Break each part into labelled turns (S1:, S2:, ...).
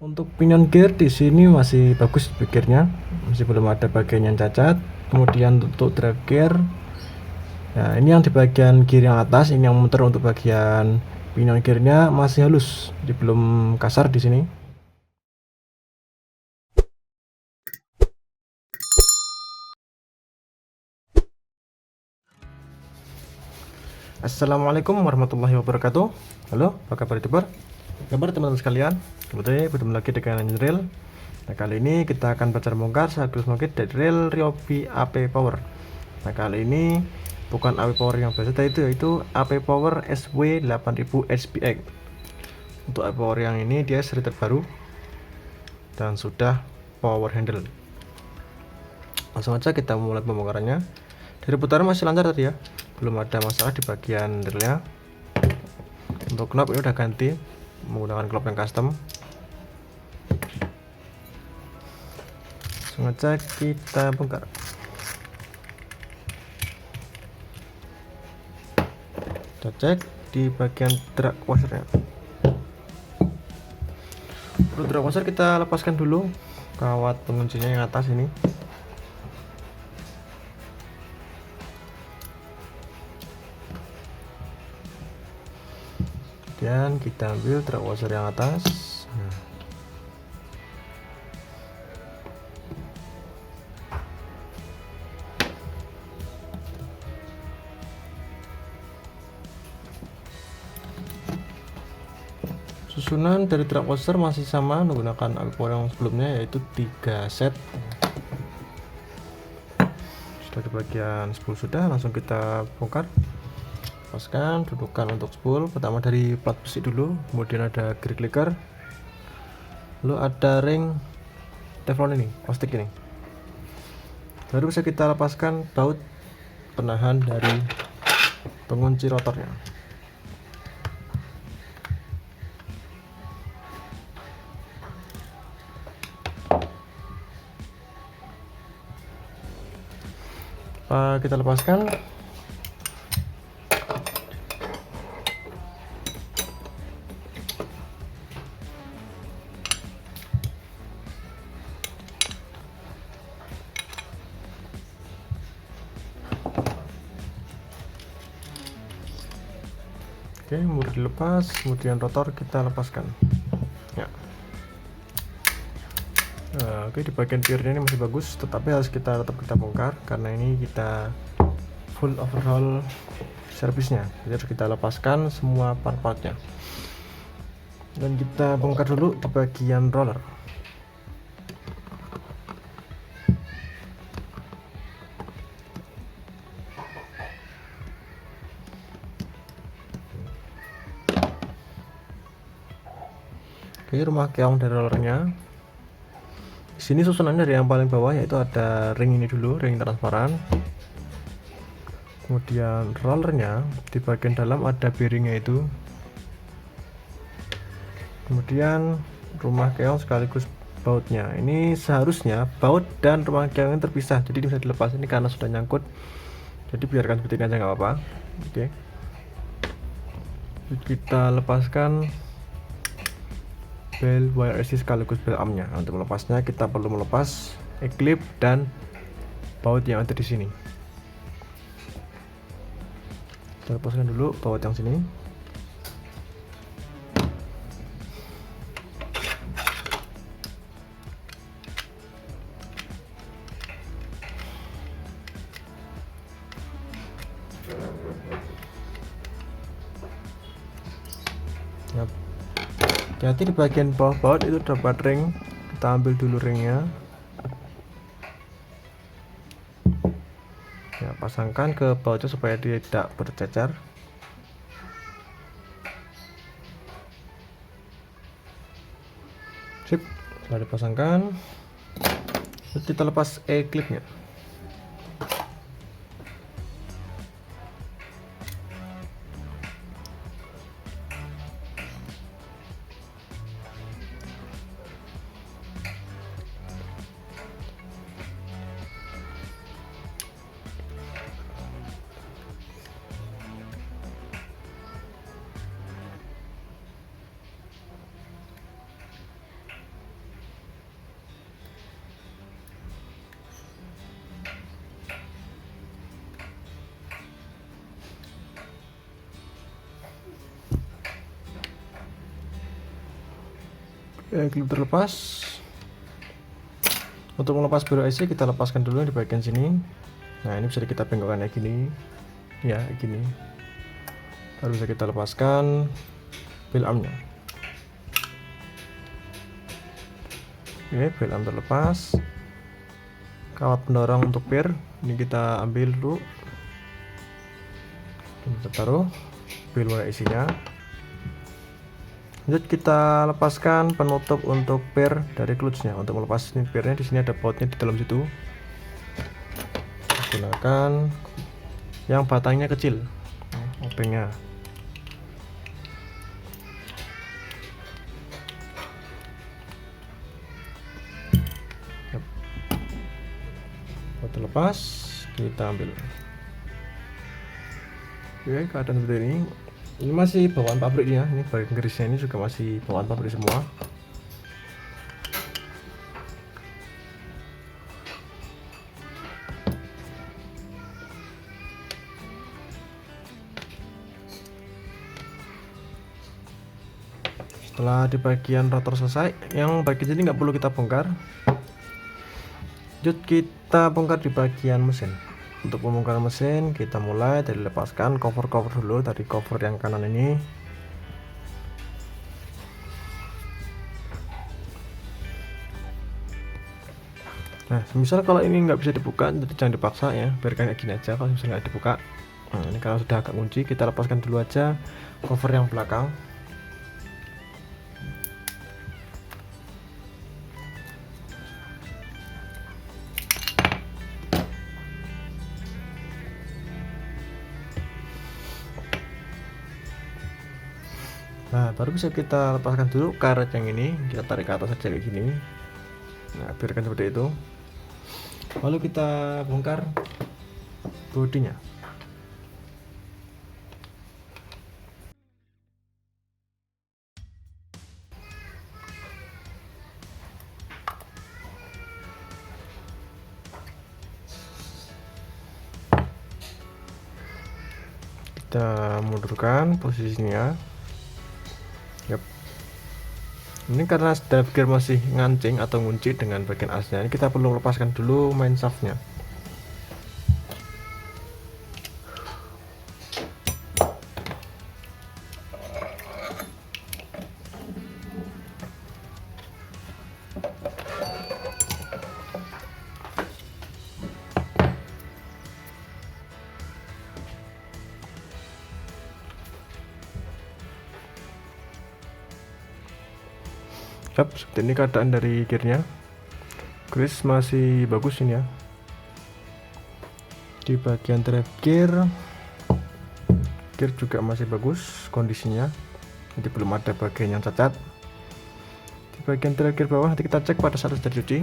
S1: Untuk pinion gear di sini masih bagus gearnya, masih belum ada bagian yang cacat. Kemudian untuk drive gear, nah ini yang di bagian gear yang atas, ini yang muter untuk bagian pinion gearnya masih halus, jadi belum kasar di sini. Assalamualaikum warahmatullahi wabarakatuh. Halo, apa kabar youtuber? Kabar teman-teman sekalian, kebetulan bertemu lagi dengan Drill. Nah kali ini kita akan belajar bongkar sekaligus mengkit dari Drill Ryobi AP Power. Nah kali ini bukan AP Power yang biasa yaitu AP Power SW8000 HPX. Untuk AP Power yang ini dia seri terbaru dan sudah power handle. Langsung aja kita mulai pembongkarannya. Dari putaran masih lancar tadi ya, belum ada masalah di bagian drillnya. Untuk knob ini udah ganti menggunakan knob yang custom. Langsung aja kita bongkar. Kita cek di bagian drag washernya. Untuk drag washer kita lepaskan dulu kawat penguncinya yang atas ini. Kemudian kita ambil drag washer yang atas. Nah. Susunan dari drag washer masih sama menggunakan AP Power yang sebelumnya, yaitu 3 set. Sudah di bagian spool sudah, langsung kita bongkar. Lepaskan, dudukan untuk spool. Pertama dari plat besi dulu, kemudian ada gear clicker, lalu ada ring teflon ini, plastik ini. Baru bisa kita lepaskan baut penahan dari pengunci rotornya. Kita lepaskan. Oke, mur dilepas, kemudian rotor kita lepaskan. Ya. Nah, oke, di bagian gearnya ini masih bagus, tetapi harus tetap kita bongkar karena ini kita full overhaul servisnya. Jadi harus kita lepaskan semua part-partnya. Dan kita bongkar dulu di bagian roller. Oke, rumah keong dari rollernya. Di sini susunannya dari yang paling bawah, yaitu ada ring ini dulu, ring transparan. Kemudian rollernya di bagian dalam ada bearingnya itu. Kemudian rumah keong sekaligus bautnya. Ini seharusnya baut dan rumah keong ini terpisah, jadi bisa dilepas. Ini karena sudah nyangkut, jadi biarkan seperti ini aja nggak apa-apa. Oke, kita lepaskan bel wire AC sekaligus bel armnya. Untuk melepasnya kita perlu melepas e-clip dan baut yang ada di sini. Kita lepaskan dulu baut yang sini. Hati-hati di bagian bawah baut itu dapat ring, kita ambil dulu ringnya. Ya, pasangkan ke bautnya supaya dia tidak bercecer. Sip, setelah dipasangkan, kita lepas e-clipnya. Klip terlepas. Untuk melepas biru IC kita lepaskan dulu di bagian sini. Nah, ini bisa kita bengkokkan kayak gini ya, kayak gini. Baru bisa kita lepaskan pil armnya. Oke, pil arm terlepas. Kawat pendorong untuk pir ini kita ambil dulu, kita taruh pil isinya. Lanjut kita lepaskan penutup untuk pir dari clutchnya. Untuk melepas ini pirnya, di sini ada bautnya di dalam situ. Gunakan yang batangnya kecil, obengnya. Baut lepas, kita ambil. Oke, keadaan seperti ini. Ini masih bawaan pabriknya, ini bagian kerisnya ini juga masih bawaan pabrik semua. Setelah di bagian rotor selesai, yang bagian ini nggak perlu kita bongkar. Lanjut kita bongkar di bagian mesin. Untuk pembongkaran mesin kita mulai dari lepaskan cover dulu, dari cover yang kanan ini. Nah, misal kalau ini nggak bisa dibuka, jadi jangan dipaksa ya, biarkan kayak gini aja. Kalau misalnya nggak dibuka, nah ini kalau sudah agak kunci, kita lepaskan dulu aja cover yang belakang. Nah, baru bisa kita lepaskan dulu karet yang ini, kita tarik ke atas saja kayak gini. Nah, biarkan seperti itu. Lalu kita bongkar bodinya. Kita mundurkan posisinya. Yap. Ini karena drive gear masih ngancing atau ngunci dengan bagian asnya, ini kita perlu lepaskan dulu main shaftnya. Yap, seperti ini keadaan dari gearnya. Grease masih bagus ini ya. Di bagian drive gear juga masih bagus kondisinya, jadi belum ada bagian yang cacat. Di bagian drive gear bawah nanti kita cek pada saat sudah dicuci.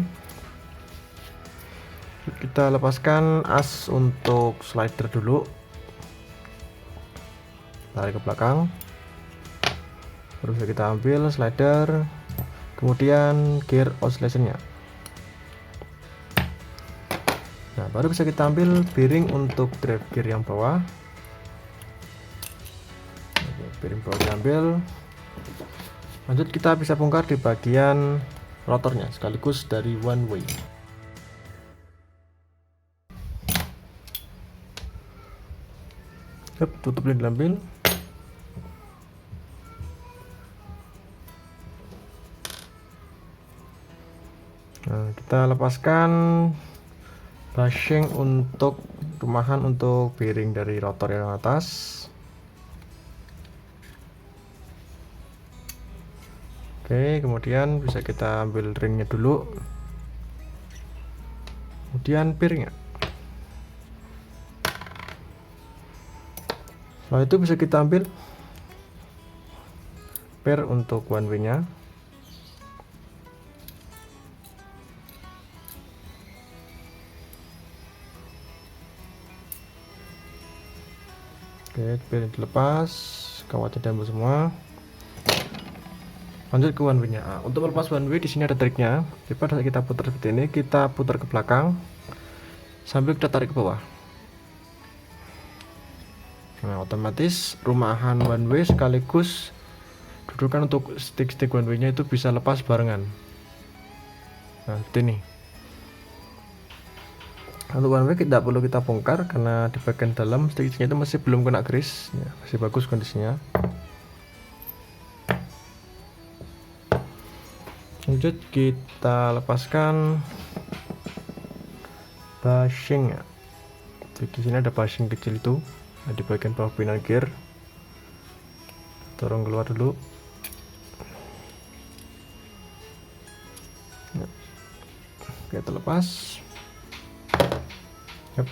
S1: Kita lepaskan as untuk slider dulu, tarik ke belakang, terus kita ambil slider, kemudian gear oscillationnya. Nah, baru bisa kita ambil bearing untuk drive gear yang bawah. Oke, bearing bawah diambil. Lanjut kita bisa bongkar di bagian rotornya sekaligus dari one way. Tutup dan diambil. Nah, kita lepaskan bushing untuk rumahan untuk bearing dari rotor yang atas. Oke, kemudian bisa kita ambil ringnya dulu, kemudian piringnya. Setelah itu bisa kita ambil per untuk one way nya. Oke, per dilepas, kawatnya diambil semua. Lanjut ke one way nya. Nah, untuk melepas one way di sini ada triknya. Pada saat kita putar seperti ini, kita putar ke belakang sambil kita tarik ke bawah. Nah, otomatis rumahan one way sekaligus dudukan untuk stick one way nya itu bisa lepas barengan. Nah seperti ini. Untuk one way tidak perlu kita bongkar karena di bagian dalam sticknya itu masih belum kena grease ya, masih bagus kondisinya. Lanjut kita lepaskan bushing ya. Di sini ada bushing kecil itu di bagian bawah pinion gear. Dorong keluar dulu. Kita lepas. Yep.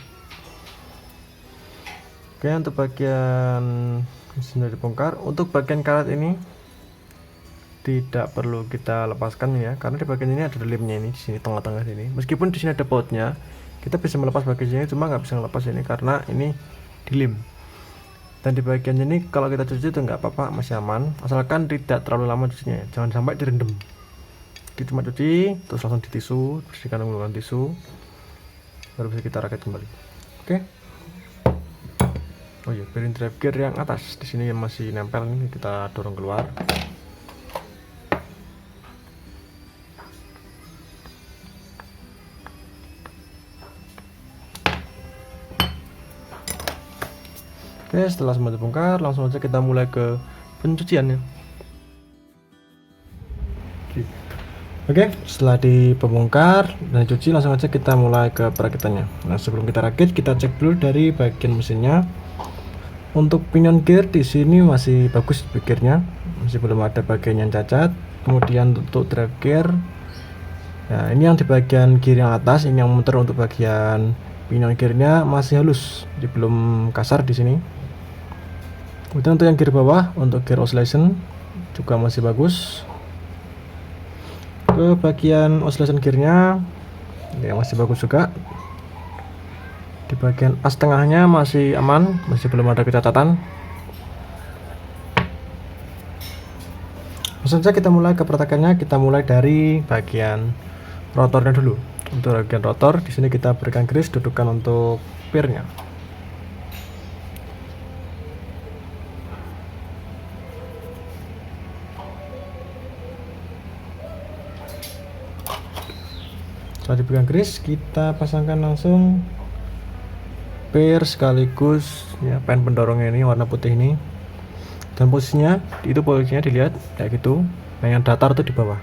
S1: Oke, untuk bagian mesin sudah dibongkar. Untuk bagian karet ini tidak perlu kita lepaskan ya, karena di bagian ini ada lemnya ini di sini tengah-tengah sini. Meskipun di sini ada bautnya, kita bisa melepas bagian ini, cuma nggak bisa melepas ini karena ini dilem. Dan di bagian ini kalau kita cuci itu nggak apa-apa, masih aman, asalkan tidak terlalu lama cucinya. Jangan sampai direndam. Kita cuma cuci, terus langsung di tisu, bersihkan menggunakan tisu, baru bisa kita rakit kembali. Oke. Oh iya, bearing drive gear yang atas di sini yang masih nempel ini kita dorong keluar. Oke, setelah semua dibongkar, langsung aja kita mulai ke pencuciannya. Oke, setelah dibongkar dan dicuci, langsung aja kita mulai ke perakitannya. Nah, sebelum kita rakit, kita cek dulu dari bagian mesinnya. Untuk pinion gear di sini masih bagus gearnya, masih belum ada bagian yang cacat. Kemudian untuk drive gear, nah ini yang di bagian gear yang atas, ini yang muter untuk bagian pinion gearnya masih halus, jadi belum kasar di sini. Kemudian untuk yang gear bawah, untuk gear oscillation juga masih bagus. Ke bagian oscillation gearnya ya masih bagus juga. Di bagian as tengahnya masih aman, masih belum ada kecacatan. Langsung saja kita mulai ke peratakannya. Kita mulai dari bagian rotornya dulu. Untuk bagian rotor di sini kita berikan grease dudukan untuk pirnya. Setelah diberikan grease, kita pasangkan langsung pir sekaligus ya pen pendorongnya ini warna putih ini. Dan posisinya dilihat kayak gitu. Nah, yang datar itu di bawah.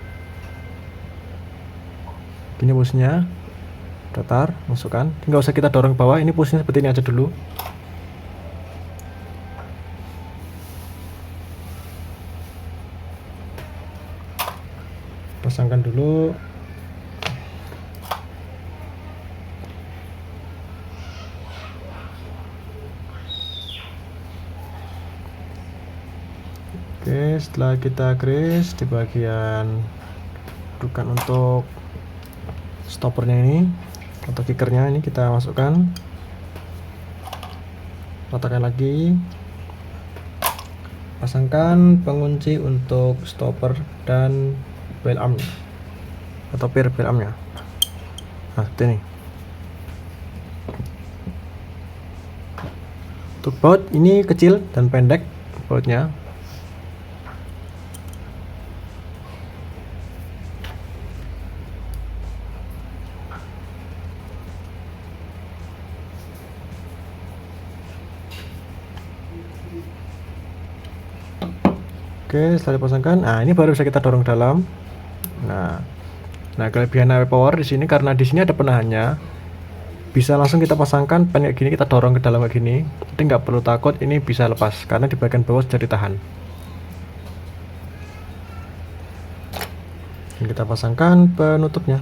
S1: Ini posisinya datar, masukkan. Nggak usah kita dorong ke bawah, ini posisinya seperti ini aja dulu. Pasangkan dulu. Oke, setelah kita grease di bagian dudukan untuk stoppernya ini atau kickernya ini kita masukkan, ratakan lagi, pasangkan pengunci untuk stopper dan bell armnya atau pir bell armnya. Nah seperti ini. Untuk baut ini kecil dan pendek bautnya. Oke, setelah dipasangkan, nah ini baru bisa kita dorong ke dalam. Nah kelebihan AP Power di sini karena di sini ada penahannya, bisa langsung kita pasangkan pen kayak gini, kita dorong ke dalam kayak gini, jadi nggak perlu takut ini bisa lepas karena di bagian bawah sudah ditahan. Dan kita pasangkan penutupnya.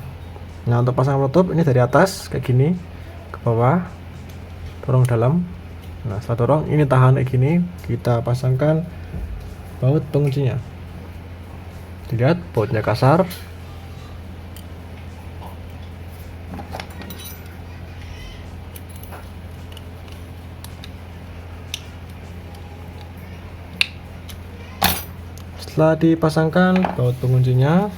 S1: Nah untuk pasang penutup ini dari atas kayak gini ke bawah, dorong dalam. Nah setelah dorong ini tahan kayak gini, kita pasangkan baut penguncinya. Dilihat bautnya kasar. Setelah dipasangkan baut penguncinya,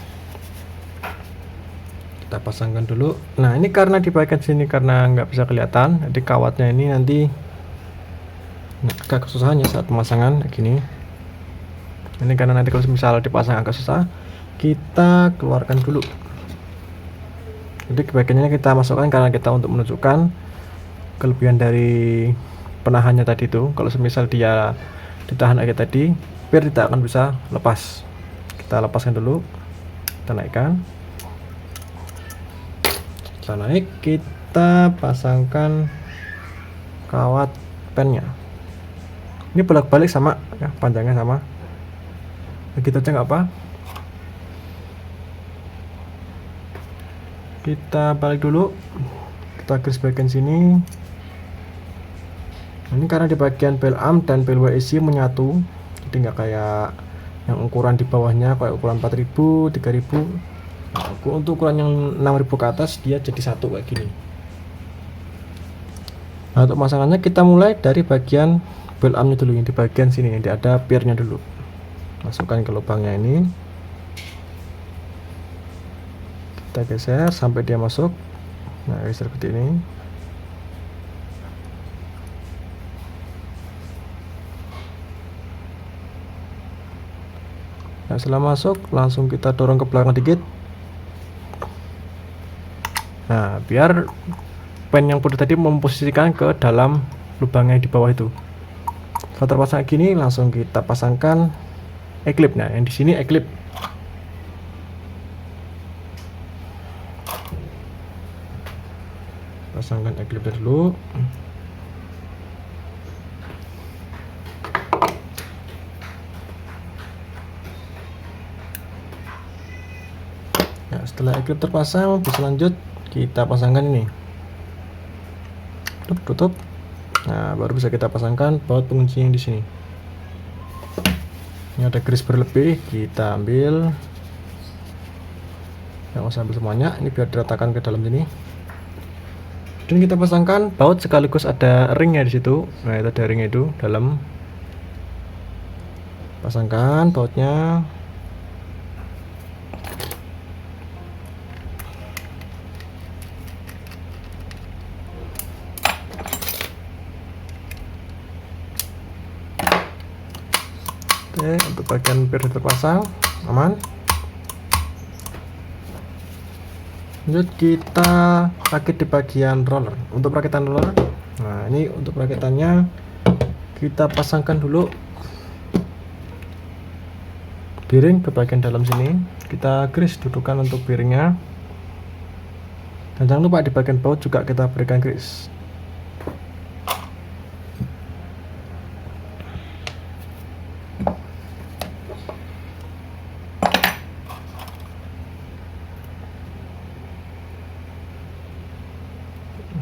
S1: kita pasangkan dulu. Nah ini karena di bagian sini karena nggak bisa kelihatan, jadi kawatnya ini nanti agak kesusahan ya saat pemasangan kayak gini. Ini karena nanti kalau misal dipasang agak susah, kita keluarkan dulu. Jadi bagiannya kita masukkan karena kita untuk menunjukkan kelebihan dari penahannya tadi itu. Kalau semisal dia ditahan kayak tadi, biar tidak akan bisa lepas. Kita lepaskan dulu, kita naikkan. Setelah naik, kita pasangkan kawat pennya. Ini bolak-balik sama ya, panjangnya sama. Begitu aja nggak apa. Kita balik dulu, kita garis bagian sini. Ini karena di bagian bel arm dan bel WSC menyatu, jadi nggak kayak yang ukuran di bawahnya kayak ukuran 4000, 3000. Nah, untuk ukuran yang 6000 ke atas dia jadi satu kayak gini. Nah, untuk pemasangannya kita mulai dari bagian bel armnya dulu, yang di bagian sini yang ada piernya dulu. Masukkan ke lubangnya ini, kita geser sampai dia masuk. Nah, geser seperti ini. Nah, setelah masuk langsung kita dorong ke belakang dikit. Nah, biar pen yang putih tadi memposisikan ke dalam lubangnya di bawah itu. Setelah terpasang gini, langsung kita pasangkan eklip. Nah, yang di sini eklip. Pasangkan eklip dulu. Nah, setelah eklip terpasang, bisa lanjut kita pasangkan ini. Tutup. Nah, baru bisa kita pasangkan baut pengunci yang di sini. Ini ada garis berlebih, kita ambil. Yang usah ambil semuanya, ini biar diratakan ke dalam sini. Dan kita pasangkan baut sekaligus ada ringnya di situ. Nah, itu ada ringnya itu dalam. Pasangkan bautnya. Oke, untuk bagian pier terpasang aman. Lanjut kita rakit di bagian roller. Untuk perakitan roller, nah ini untuk perakitannya kita pasangkan dulu bearing ke bagian dalam sini. Kita grease dudukan untuk bearingnya, dan jangan lupa di bagian baut juga kita berikan grease.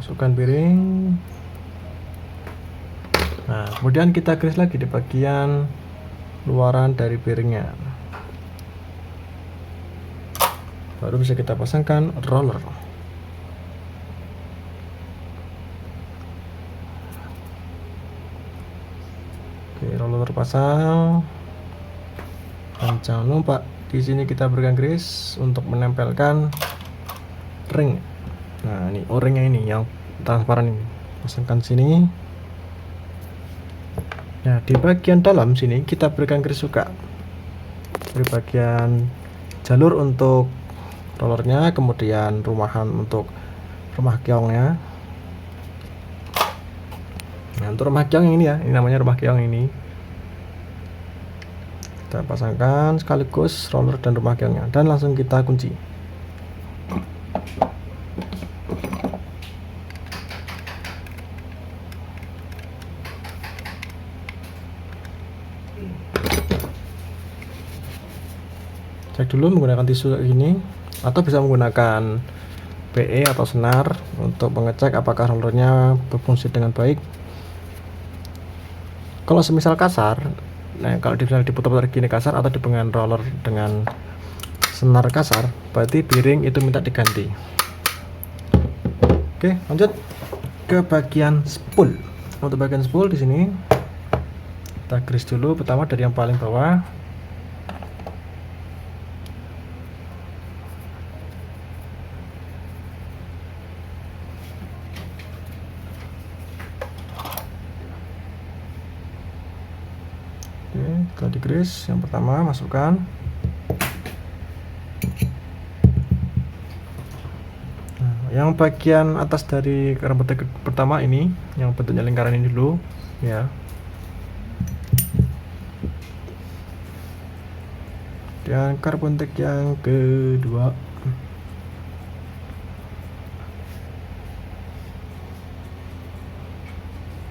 S1: Masukkan bearing. Nah, kemudian kita grease lagi di bagian luaran dari bearingnya. Baru bisa kita pasangkan roller. Oke, roller terpasang. Dan jangan lupa di sini kita berikan grease untuk menempelkan ring. Nah, ini O-ringnya ini yang transparan ini. Pasangkan sini. Nah, di bagian dalam sini kita berikan grease juga. Di bagian jalur untuk rollernya, kemudian rumahan untuk rumah keongnya. Nah, untuk rumah keong ini ya, ini namanya rumah keong ini. Kita pasangkan sekaligus roller dan rumah keongnya, dan langsung kita kunci. Cek dulu menggunakan tisu ini, atau bisa menggunakan PE atau senar untuk mengecek apakah rollernya berfungsi dengan baik. Kalau semisal kasar, nah kalau diputar-putar gini kasar atau dengan roller dengan senar kasar, berarti bearing itu minta diganti. Oke, lanjut ke bagian spool. Untuk bagian spool di sini kita grease dulu, pertama dari yang paling bawah. Kita di grease. Yang pertama masukkan. Nah, yang bagian atas dari carbon tape pertama ini, yang bentuknya lingkaran ini dulu, ya. Dan carbon tape yang kedua.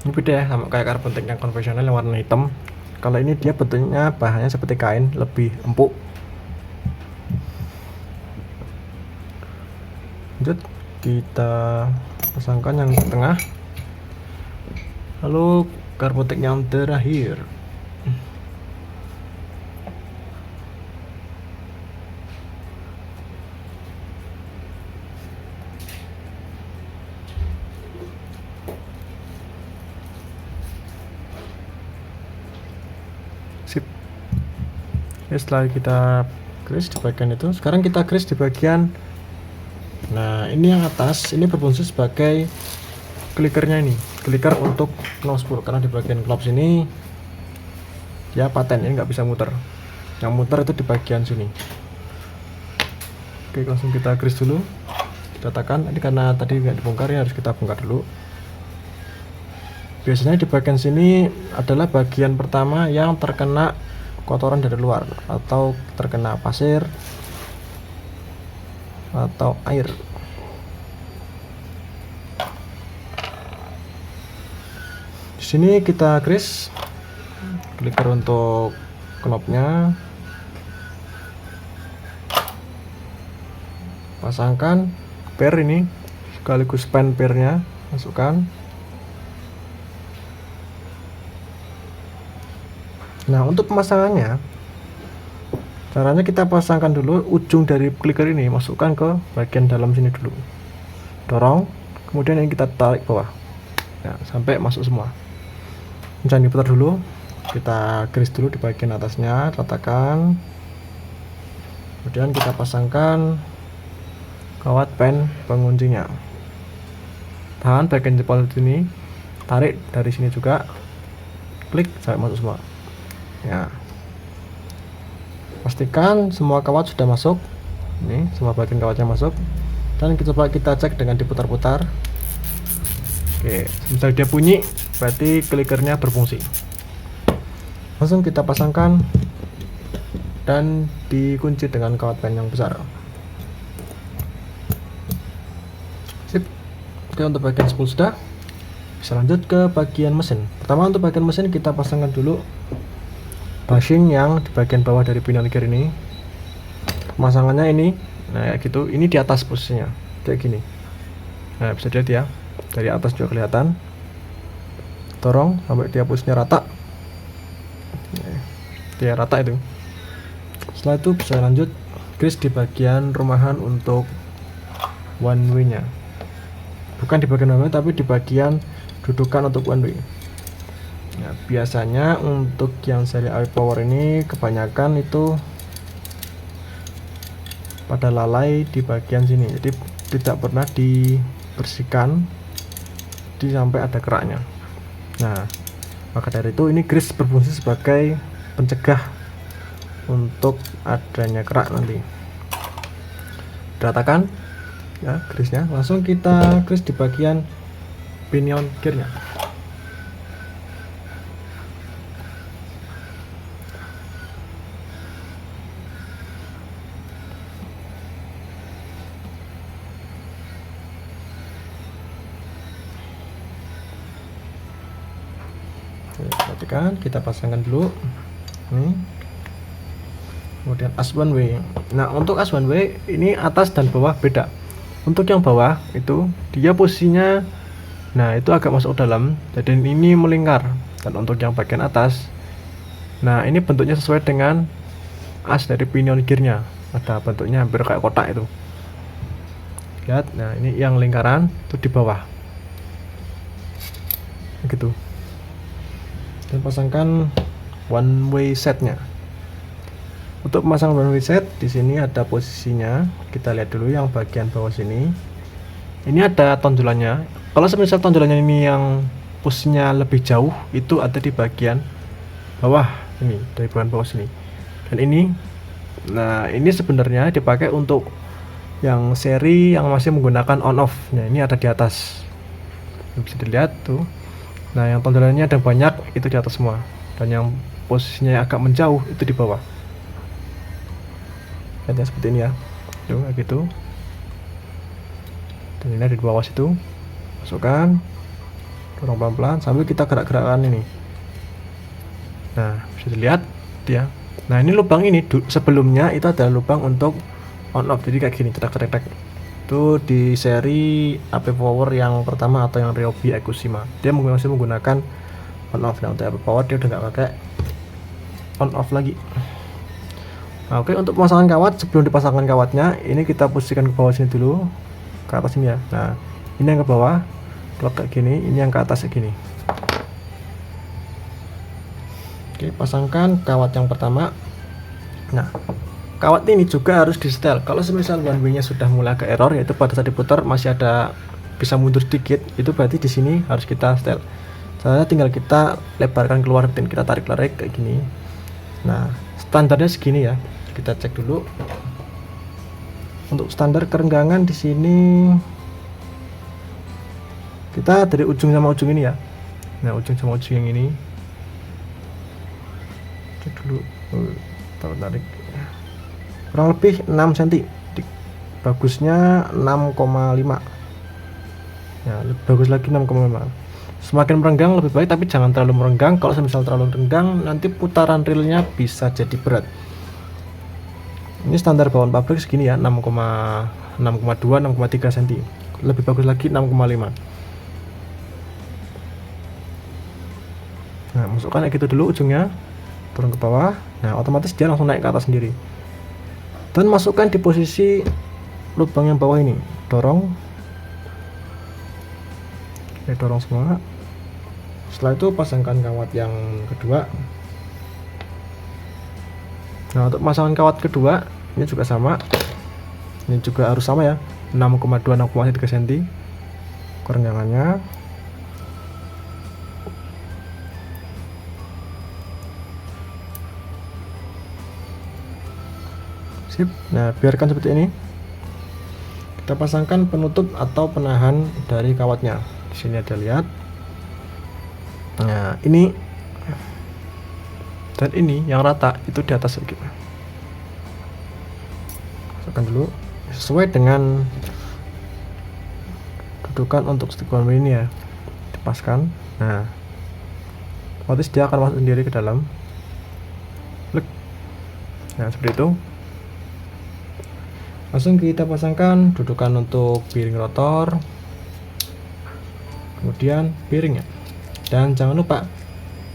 S1: Ini beda ya sama kayak carbon tape yang konvensional yang warna hitam. Kalau ini dia bentuknya bahannya seperti kain, lebih empuk. Lanjut kita pasangkan yang tengah. Lalu carbon tape yang terakhir. Sip. Oke, setelah kita grease di bagian itu, sekarang kita grease di bagian. Nah, ini yang atas ini berfungsi sebagai clickernya, ini clicker untuk knob spool, karena di bagian knob ini ya paten, ini nggak bisa muter. Yang muter itu di bagian sini. Oke, langsung kita grease dulu, kita tekan. Ini karena tadi nggak dibongkar ya, harus kita bongkar dulu. Biasanya di bagian sini adalah bagian pertama yang terkena kotoran dari luar atau terkena pasir atau air. Di sini kita grease clicker untuk knobnya, pasangkan per ini sekaligus pen pernya, masukkan. Nah, untuk pemasangannya, caranya kita pasangkan dulu ujung dari clicker ini, masukkan ke bagian dalam sini dulu, dorong, kemudian ini kita tarik bawah, nah, sampai masuk semua. Jangan diputar dulu, kita grease dulu di bagian atasnya, ratakan, kemudian kita pasangkan kawat pen penguncinya. Tahan bagian jempol sini, tarik dari sini juga, klik sampai masuk semua. Ya, pastikan semua kawat sudah masuk. Ini semua bagian kawatnya masuk, dan coba kita cek dengan diputar-putar. Oke, misalnya dia bunyi, berarti clickernya berfungsi. Langsung kita pasangkan dan dikunci dengan kawat pen yang besar. Sip. Oke, untuk bagian spool sudah. Bisa lanjut ke bagian mesin. Pertama, untuk bagian mesin kita pasangkan dulu bushing yang di bagian bawah dari pinion gear ini. Pemasangannya ini, nah kayak gitu. Ini di atas posisinya, kayak gini. Nah, bisa dilihat ya, dari atas juga kelihatan. Dorong sampai dia posisinya rata. Dia rata itu. Setelah itu bisa lanjut grease di bagian rumahan untuk one way nya. Bukan di bagian one way, tapi di bagian dudukan untuk one way. Nah, biasanya untuk yang seri AP Power ini kebanyakan itu pada lalai di bagian sini, jadi tidak pernah dibersihkan sampai ada keraknya. Nah, maka dari itu ini grease berfungsi sebagai pencegah untuk adanya kerak nanti. Ratakan ya grease-nya, langsung kita grease di bagian pinion gear-nya. Perhatikan, kita pasangkan dulu. Kemudian as one way. Nah, untuk as one way ini atas dan bawah beda. Untuk yang bawah itu dia posisinya, nah itu agak masuk dalam, jadi ini melingkar. Dan untuk yang bagian atas, nah ini bentuknya sesuai dengan as dari pinion gearnya. Ada bentuknya hampir kayak kotak itu. Lihat, nah ini yang lingkaran itu di bawah. Gitu. Dan pasangkan one way setnya. Untuk memasang one way set di sini ada posisinya. Kita lihat dulu yang bagian bawah sini. Ini ada tonjolannya. Kalau semisal tonjolannya ini yang posisinya lebih jauh, itu ada di bagian bawah ini dari bagian bawah sini. Dan ini, nah ini sebenarnya dipakai untuk yang seri yang masih menggunakan on off. Nah ini ada di atas, bisa dilihat tuh. Nah yang tonjolannya ada banyak itu di atas semua, dan yang posisinya agak menjauh itu di bawah. Lihatnya seperti ini ya, tuh kayak gitu. Dan ini ada di bawah situ, masukkan, dorong pelan-pelan sambil kita gerak-gerakkan ini. Nah bisa dilihat ya. Nah ini lubang ini sebelumnya itu adalah lubang untuk on off, jadi kayak gini, cetak-cetak. Itu di seri AP Power yang pertama atau yang Ryobi Ekushima, dia masih menggunakan on off. Nah untuk AP Power dia udah nggak pakai on off lagi. Nah, oke, untuk pemasangan kawat, sebelum dipasangkan kawatnya ini kita posisikan ke bawah sini dulu, ke atas ini ya. Nah ini yang ke bawah blok kayak gini, ini yang ke atas kayak gini. Oke, pasangkan kawat yang pertama. Nah kawat ini juga harus disetel. Kalau semisal one way nya sudah mulai ke error, yaitu pada saat diputar masih ada bisa mundur sedikit, itu berarti di sini harus kita setel. Saya tinggal kita lebarkan keluar dan kita tarik kayak gini. Nah standarnya segini ya, kita cek dulu. Untuk standar kerenggangan di sini kita dari ujung sama ujung ini ya. Nah ujung sama ujung yang ini, cek dulu, tarik kurang lebih 6 cm, bagusnya 6,5. ya bagus lagi 6,5. Semakin merenggang lebih baik, tapi jangan terlalu merenggang. Kalau misal terlalu renggang nanti putaran reelnya bisa jadi berat. Ini standar bawaan pabrik segini ya, 6,2 6,3 cm. Lebih bagus lagi 6,5. Nah masukkan kayak gitu dulu ujungnya, turun ke bawah. Nah otomatis dia langsung naik ke atas sendiri. Dan masukkan di posisi lubang yang bawah ini, dorong. Oke, dorong semua. Setelah itu pasangkan kawat yang kedua. Nah untuk pemasangan kawat kedua ini juga sama, ini juga harus sama ya, 6,2 6,3 cm kerenggangannya. Sip. Nah biarkan seperti ini. Kita pasangkan penutup atau penahan dari kawatnya. Di sini ada, lihat. Nah ini dan ini yang rata itu di atas sedikit. Masukkan dulu sesuai dengan dudukan untuk stick one way ini ya, dipaskan. Nah otomatis dia akan masuk sendiri ke dalam. Nah seperti itu. Langsung kita pasangkan dudukan untuk piring rotor, kemudian piringnya. Dan jangan lupa,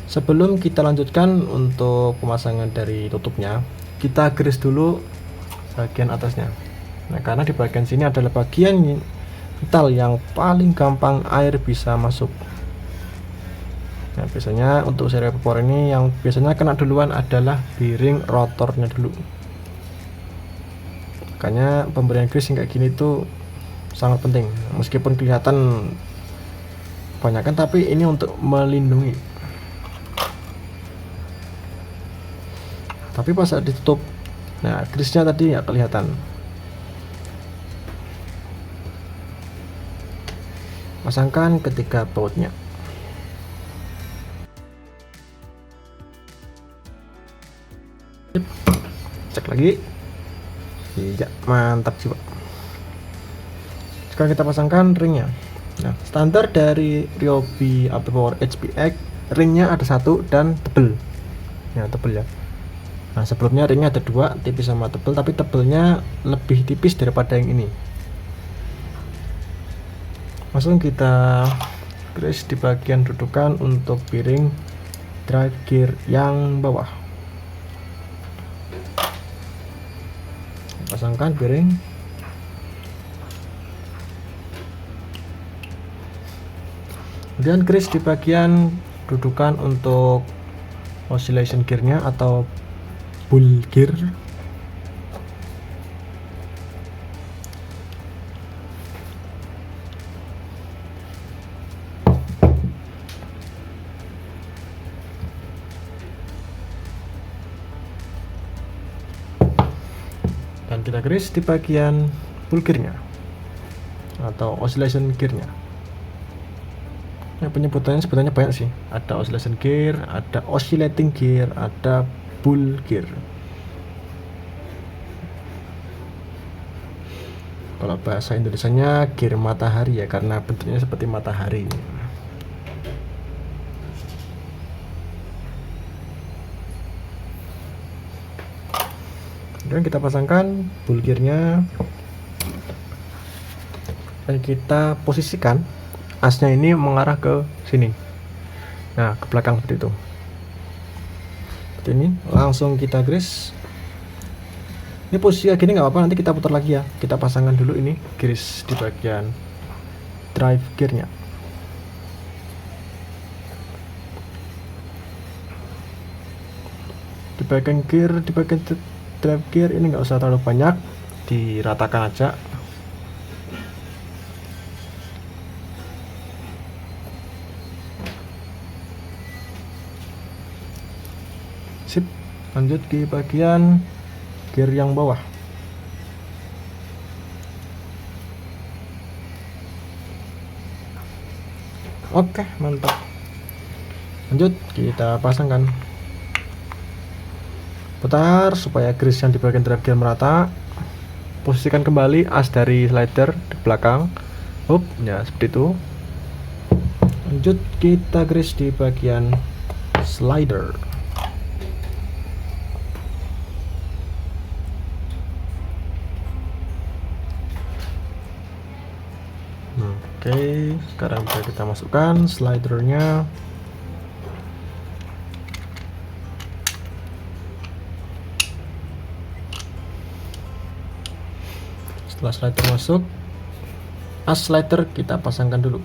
S1: sebelum kita lanjutkan untuk pemasangan dari tutupnya, kita grease dulu bagian atasnya. Nah karena di bagian sini adalah bagian metal yang paling gampang air bisa masuk. Nah biasanya untuk seri power ini yang biasanya kena duluan adalah piring rotornya dulu. Makanya pemberian grease kayak gini tuh sangat penting. Meskipun kelihatan kebanyakan, tapi ini untuk melindungi. Tapi pas saat ditutup, nah grease-nya tadi nggak kelihatan. Pasangkan ketiga bautnya. Cek lagi. Iya, mantap sih Pak. Sekarang kita pasangkan ringnya. Nah standar dari Ryobi AP Power HPX, ringnya ada satu dan tebel ya, tebel ya. Nah sebelumnya ringnya ada dua, tipis sama tebel, tapi tebelnya lebih tipis daripada yang ini. Langsung kita grease di bagian dudukan untuk piring drive gear yang bawah. Pasangkan piring. Kemudian grease di bagian dudukan untuk oscillation gearnya atau bull gear. kita grease di bagian pull gearnya atau oscillation gearnya. Penyebutannya sebenarnya banyak sih, ada oscillation gear, ada oscillating gear, ada pull gear. Kalau bahasa Indonesianya gear matahari ya, karena bentuknya seperti matahari. Dan kita pasangkan pull gearnya dan kita posisikan asnya ini mengarah ke sini, nah ke belakang seperti itu. Seperti ini, langsung kita grease. Ini posisi kayak gini nggak apa-apa, nanti kita putar lagi ya. Kita pasangkan dulu ini grease di bagian drive gearnya. Di bagian drive gear ini nggak usah terlalu banyak, diratakan aja. Sip, lanjut ke bagian gear yang bawah. Oke, mantap. Lanjut kita pasangkan. Putar supaya grease yang di bagian drive gear merata. Posisikan kembali as dari slider di belakang. Ya seperti itu. Lanjut kita grease di bagian slider. Oke, sekarang bisa kita masukkan slidernya. Setelah slider masuk, as slider kita pasangkan dulu.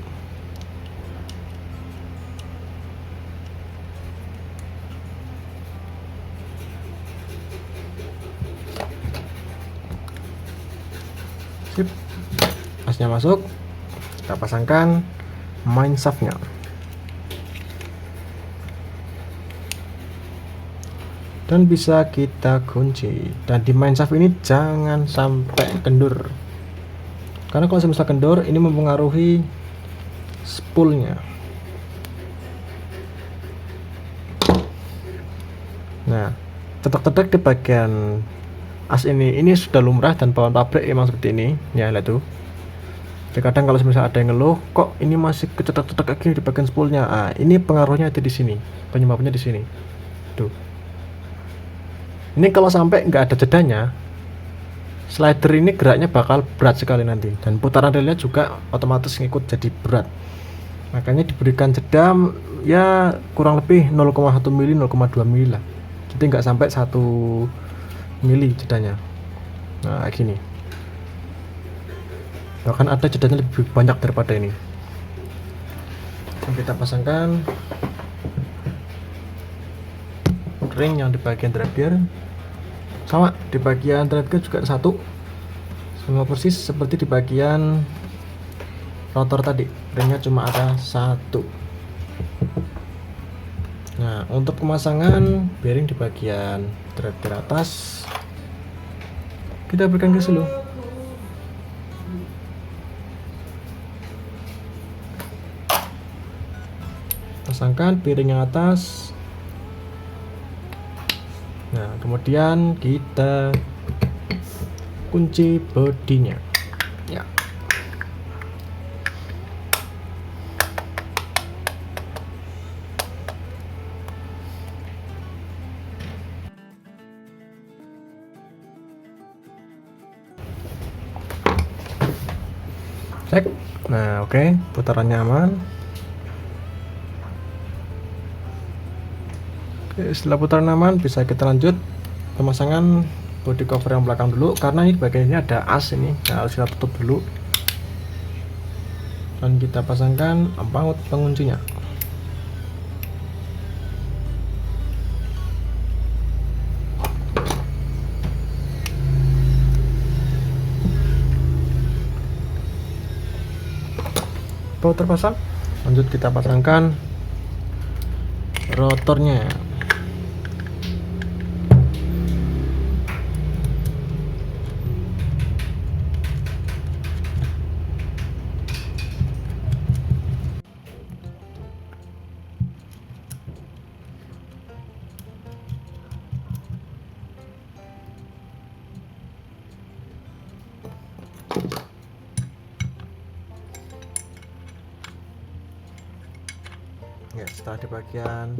S1: Sip, asnya masuk. Kita pasangkan main shaftnya. Dan bisa kita kunci. Dan di main shaft ini jangan sampai kendur, karena kalau misalnya kendur ini mempengaruhi spoolnya. Nah, tetek-tetek di bagian as ini sudah lumrah dan bawaan pabrik emang seperti ini ya, lihat tuh. Terkadang kalau misalnya ada yang ngeluh, kok ini masih kecetak-cetak kayak gini di bagian spoolnya. Ini pengaruhnya ada di sini, penyebabnya di sini. Tuh. Ini kalau sampai nggak ada jedanya, slider ini geraknya bakal berat sekali nanti, dan putaran relnya juga otomatis ngikut jadi berat. Makanya diberikan jeda ya kurang lebih 0,1 mili, 0,2 mili lah. Jadi nggak sampai 1 mili jedanya. Nah, kayak gini. Bahkan ada jedanya lebih banyak daripada ini. Kita pasangkan ring yang di bagian drive gear. Sama, di bagian drive gear juga ada satu, sama persis seperti di bagian rotor tadi, ringnya cuma ada satu. Nah, untuk pemasangan bearing di bagian drive gear atas, kita berikan grease dulu. Pasangkan bearing yang atas. Nah, kemudian kita kunci bodinya. Ya. Cek. Nah, oke, putarannya aman. Setelah putaran aman, bisa kita lanjut pemasangan body cover yang belakang dulu, karena ini bagian ini ada as ini. Nah, harus kita tutup dulu dan kita pasangkan baut penguncinya. Baut terpasang, lanjut kita pasangkan rotornya. Ya, setelah di bagian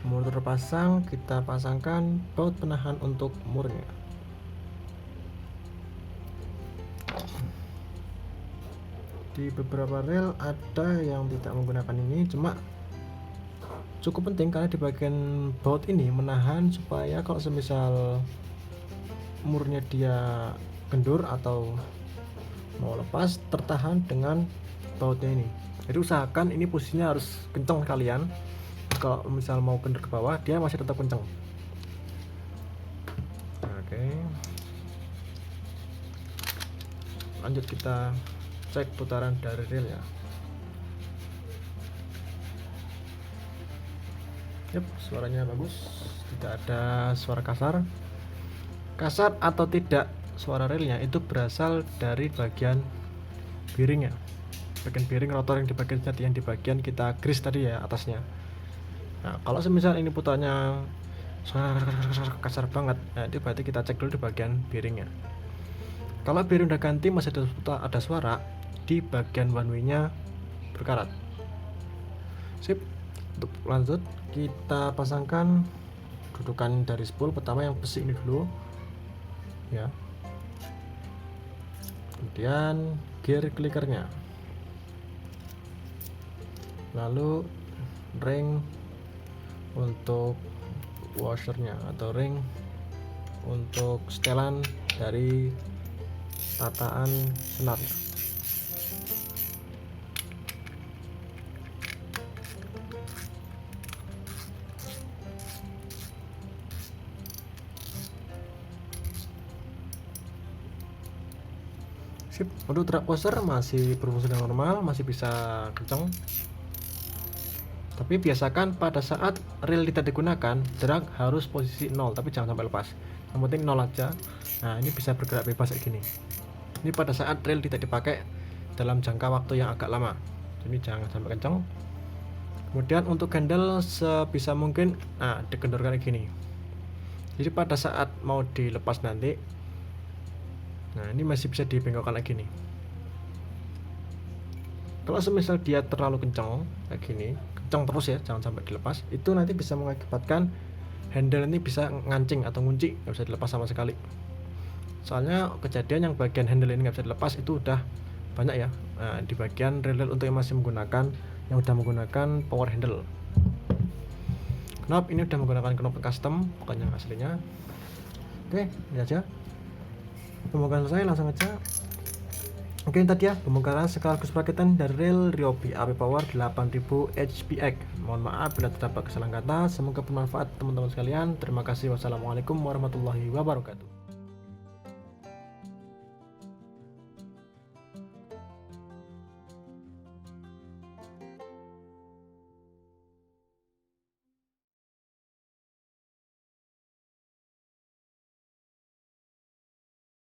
S1: mur terpasang, kita pasangkan baut penahan untuk murnya. Di beberapa rel ada yang tidak menggunakan ini, cuma cukup penting karena di bagian baut ini menahan supaya kalau semisal murnya dia kendur atau mau lepas, tertahan dengan bautnya ini. Jadi usahakan ini posisinya harus kencang kalian. Kalau misal mau kendur ke bawah, dia masih tetap kencang. Oke, lanjut kita cek putaran dari relnya. Yep, suaranya bagus, tidak ada suara kasar. Kasar atau tidak suara relnya itu berasal dari bagian bearingnya. Bagian bearing rotor yang di bagian kita grease tadi ya atasnya. Nah, kalau semisal ini putarnya kasar banget, nah itu berarti kita cek dulu di bagian bearingnya. Kalau bearing udah ganti masih ada suara, di bagian one way-nya berkarat. Sip. Untuk lanjut kita pasangkan dudukan dari spool. Pertama yang besi ini dulu ya, kemudian gear clickernya, lalu ring untuk washernya atau ring untuk setelan dari tataan senarnya. Sip. Untuk track washer masih berfungsi dengan normal, masih bisa kencang. Tapi biasakan pada saat reel tidak digunakan, drag harus posisi 0, tapi jangan sampai lepas. Yang penting 0 aja. Nah, ini bisa bergerak bebas kayak gini. Ini pada saat reel tidak dipakai dalam jangka waktu yang agak lama. Ini jangan sampai kencang. Kemudian untuk handle sebisa mungkin dikendorkan kayak gini. Jadi pada saat mau dilepas nanti, nah ini masih bisa dibengkokkan lagi nih. Kalau semisal dia terlalu kencang kayak gini, kencang terus ya, jangan sampai dilepas, itu nanti bisa mengakibatkan handle ini bisa ngancing atau ngunci, nggak bisa dilepas sama sekali. Soalnya kejadian yang bagian handle ini nggak bisa dilepas itu udah banyak ya. Nah, di bagian reel untuk yang masih menggunakan, yang udah menggunakan power handle. Knob ini udah menggunakan knob custom, bukan yang aslinya. Oke, ini aja pembongkaran selesai, langsung aja. Oke, tadi ya pembongkaran sekaligus perakitan dari reel Ryobi AP Power 8000 HPX. Mohon maaf bila terdapat kesalahan kata, semoga bermanfaat teman-teman sekalian. Terima kasih, wassalamualaikum warahmatullahi wabarakatuh.